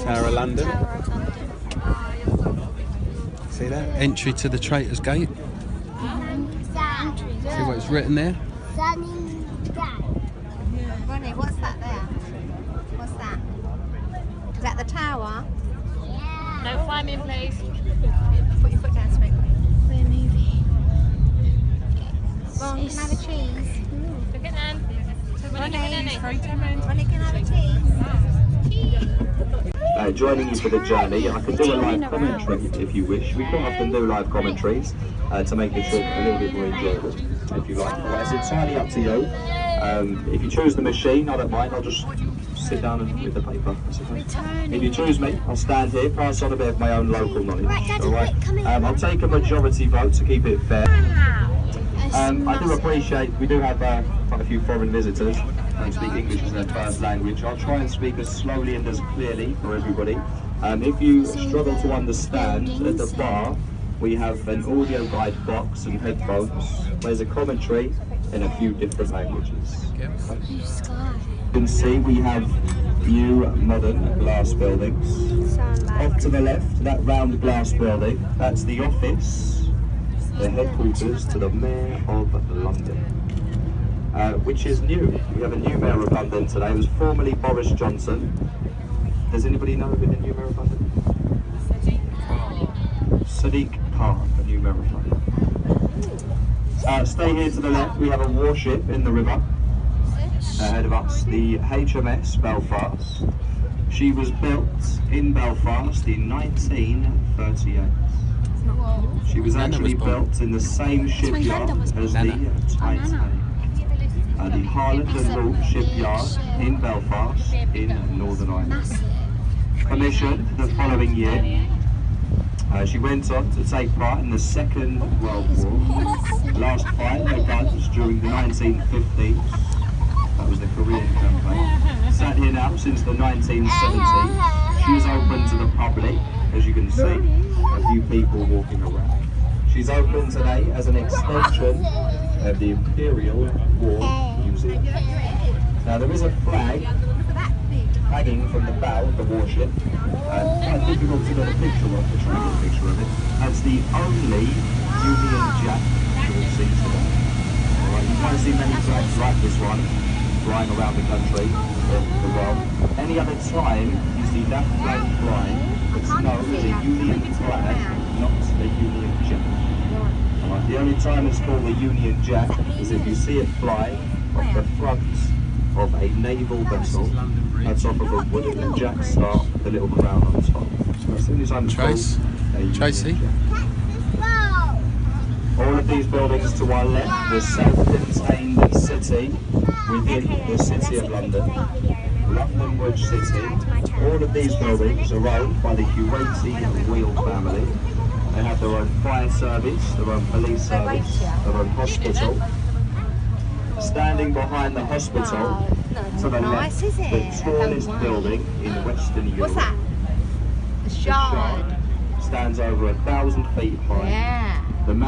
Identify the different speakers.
Speaker 1: Tower of London.
Speaker 2: Tower of London.
Speaker 1: See that? Entry to the Traitors Gate. See what it's written there?
Speaker 3: Ronnie, what's that there? What's that? Is that the tower?
Speaker 2: No climbing, please.
Speaker 3: Put your foot down, Smith.
Speaker 2: We're moving.
Speaker 3: Ron, can I have a cheese?
Speaker 2: Look at Nan.
Speaker 3: Ronnie, Ronnie, can I have a cheese?
Speaker 4: Joining you for the journey. I can do a live commentary if you wish. We quite often do live commentaries to make the trip a little bit more enjoyable, if you like. It's entirely up to you. If you choose the machine, I don't mind. I'll just sit down and with the paper. If you choose me, I'll stand here, pass on a bit of my own local knowledge. Alright. I'll take a majority vote to keep it fair. I do appreciate we do have quite a few foreign visitors who speak English as their first language. I'll try and speak as slowly and as clearly for everybody. If you struggle to understand, at the bar we have an audio guide box and headphones. There's a commentary in a few different languages. You can see we have new modern glass buildings. Off to the left, that round glass building, that's the office, the headquarters to the Mayor of London, which is new. We have a new Mayor of London today. It was formerly Boris Johnson. Does anybody know who the new Mayor of London is? Sadiq Khan, the new Mayor of London. Stay here to the left, we have a warship in the river ahead of us, the HMS Belfast. She was built in Belfast in 1938. She was actually built in the same shipyard as the Titanic. The Harland and Wolff shipyard in Belfast in Northern Ireland. Commissioned the following year. She went on to take part in the Second World War. Last fight they guns during the 1950s. That was the Korean campaign. Sat here now since the 1970s. She is open to the public, as you can see, a few people walking around. She's open today as an extension of the Imperial War Museum. Now there is a flag hanging from the bow of the warship. Quite difficult to get a picture of, to try and get a picture of it. That's the only Union Jack you will see today. Right, you won't see many flags like this one flying around the country, the world. Any other time you see that flag flying, it's known as a Union flag, not a Union Jack. Right, the only time it's called a Union Jack is if you see it fly off the front of a naval vessel. That's off of a wooden jack star with a little crown on top. So as soon as I'm
Speaker 1: Tracy.
Speaker 4: All of these buildings to our left, the self-contained city within the City of London, London Bridge City. All of these buildings are owned by the Kuwaiti royal family. They have their own fire service, their own police service, their own hospital. Standing behind the hospital to the left, the tallest building in Western Europe.
Speaker 3: What's that? The Shard.
Speaker 4: Stands over 1,000 feet high.
Speaker 3: Yeah.
Speaker 4: The man